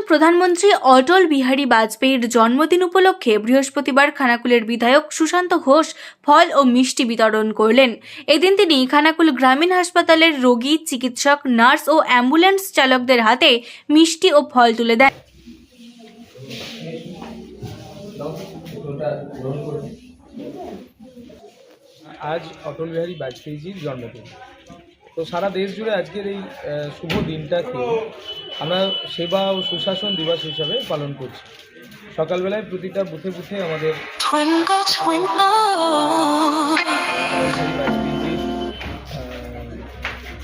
প্রধানমন্ত্রী অটল বিহারী বাজপেয়ীর জন্মদিন উপলক্ষে বৃহস্পতিবার খানাকুলের বিধায়ক সুশান্ত ঘোষ ফল ও মিষ্টি বিতরণ করলেন। এদিন তিনি খানাকুল গ্রামীণ হাসপাতালের রোগী, চিকিৎসক, নার্স ও অ্যাম্বুলেন্স চালকদের হাতে মিষ্টি ও ফল তুলে দেন। आज अटल बिहारी बाजपेयीजिर जन्मदिन। तो सारा देश जुड़े आजकेर এই শুভ দিনটাকে আমরা সেবা ও সুশাসন দিবস হিসাবে পালন করছি। সকালবেলায় প্রতিটা বুথে বুথে আমাদের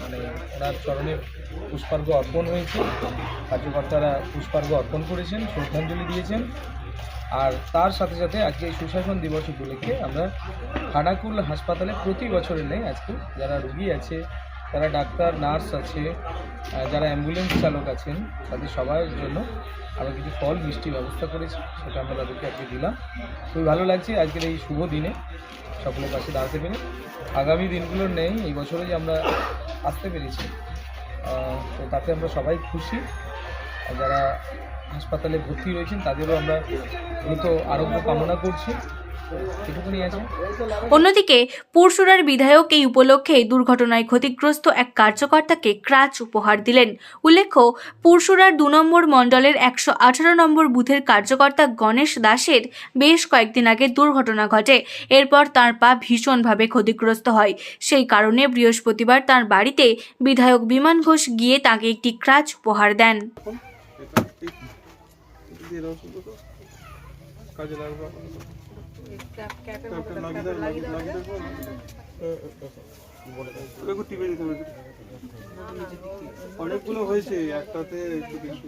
মানে ওনার চরণে পুষ্পার্ঘ্য অর্পণ হয়েছে। কার্যকর্তারা পুষ্পার্ঘ্য অর্পণ করেছেন, শ্রদ্ধাঞ্জলি দিয়েছেন। আর তার সাথে সাথে আজকে এই সুশাসন দিবস উপলক্ষে আমরা খানাকুল হাসপাতালে প্রতি বছরের নেই আজকে যারা রোগী আছে, যারা ডাক্তার, নার্স আছে, যারা অ্যাম্বুলেন্স চালক আছেন, তাদের সবার জন্য আমরা কিছু ফল মিষ্টি ব্যবস্থা করেছি, সেটা আমরা তাদেরকে আজকে দিলাম। খুবই ভালো লাগছে আজকের এই শুভ দিনে সকলের পাশে দাঁড়াতে পেরে। আগামী দিনগুলোর নেই, এই বছরে যে আমরা আসতে পেরেছি তো তাতে আমরা সবাই খুশি। যারা হাসপাতালে ভর্তি রয়েছেন তাদেরও আমরা দ্রুত আরোগ্য কামনা করছি। এটুকুনি আছে। অন্যদিকে পুরসুরার বিধায়ক এই উপলক্ষে দুর্ঘটনায় ক্ষতিগ্রস্ত এক কার্যকর্তাকে ক্রাচ উপহার দিলেন। উল্লেখ্য, পুরসুরার 2 নম্বর মণ্ডলের 118 নম্বর বুথের কার্যকর্তা গণেশ দাসের বেশ কয়েকদিন আগে দুর্ঘটনা ঘটে। এরপর তাঁর পা ভীষণভাবে ক্ষতিগ্রস্ত হয়। সেই কারণে বৃহস্পতিবার তাঁর বাড়িতে বিধায়ক বিমান ঘোষ গিয়ে তাঁকে একটি ক্রাচ উপহার দেন। অনেকগুলো হয়েছে, একটাতে একটু বেশি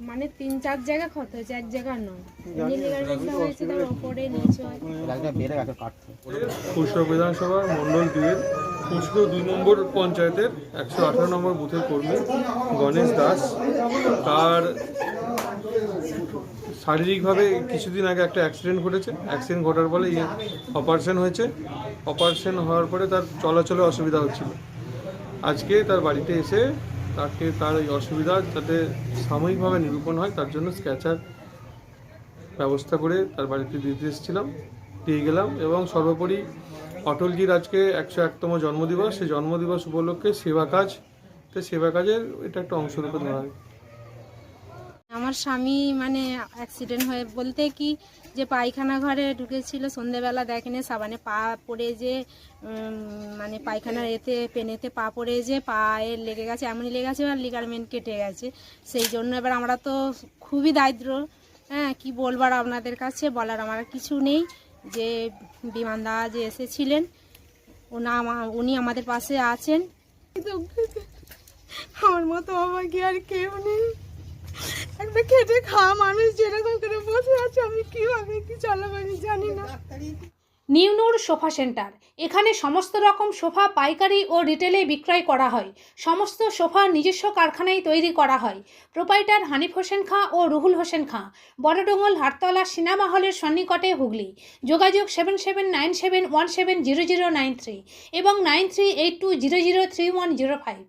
মানে 3-4 জায়গা ক্ষত হয়েছে, এক জায়গা নয়। হয়েছে তার উপরে নিচে পুরসুরা বিধানসভা মণ্ডল 2 এর পুরসুরা 2 নম্বর পঞ্চায়েতের 118 নম্বর বুথের কর্মী গণেশ দাস, তার শারীরিকভাবে কিছুদিন আগে একটা অ্যাক্সিডেন্ট ঘটেছে। অ্যাক্সিডেন্ট ঘটার ফলে অপারেশন হয়েছে। অপারেশন হওয়ার পরে তার চলাচলে অসুবিধা হচ্ছিল। আজকে তার বাড়িতে এসে তাকে তার এই অসুবিধা যাতে সাময়িকভাবে নিরূপণ হয় তার জন্য স্কেচার ব্যবস্থা করে তার বাড়িতে দিতে এসেছিলাম, দিয়ে গেলাম। এবং সর্বোপরি অটলজির আজকে 101তম জন্মদিবস, সেই জন্মদিবস উপলক্ষে সেবা কাজের এটা একটা অংশরূপে ধরা হয়। আমার স্বামী মানে অ্যাক্সিডেন্ট হয়ে বলতে কি যে পায়খানা ঘরে ঢুকেছিল, সন্ধেবেলা দেখেনি সাবানে পা পড়ে যে মানে পায়খানার পেনেতে পা পড়ে যে পায়ে লেগে গেছে, এমনই লেগে গেছে আর লিগারমেন্ট কেটে গেছে। সেই জন্য এবার আমরা তো খুবই দারিদ্র, কি বলবার আপনাদের কাছে, বলার আমার কিছু নেই। যে বিমানদা যে এসেছিলেন উনি আমাদের পাশে আছেন। আমার মতো আমাকে আর কেউ নেই, একটা খেটে খাওয়া মানুষ যেরকম করে বসে আছে, আমি কিভাবে কি চালাবো আমি জানি না। নিউনুর সোফা সেন্টার, এখানে সমস্ত রকম সোফা পাইকারি ও রিটেলে বিক্রয় করা হয়। সমস্ত সোফা নিজস্ব কারখানায় তৈরি করা হয়। প্রোপাইটার হানিফ হোসেন খাঁ ও রুহুল হোসেন খাঁ, বড়ডোঙ্গল হাটতলা সিনেমা হলের সন্নিকটে, হুগলি। যোগাযোগ 7797170093 এবং 9382003105।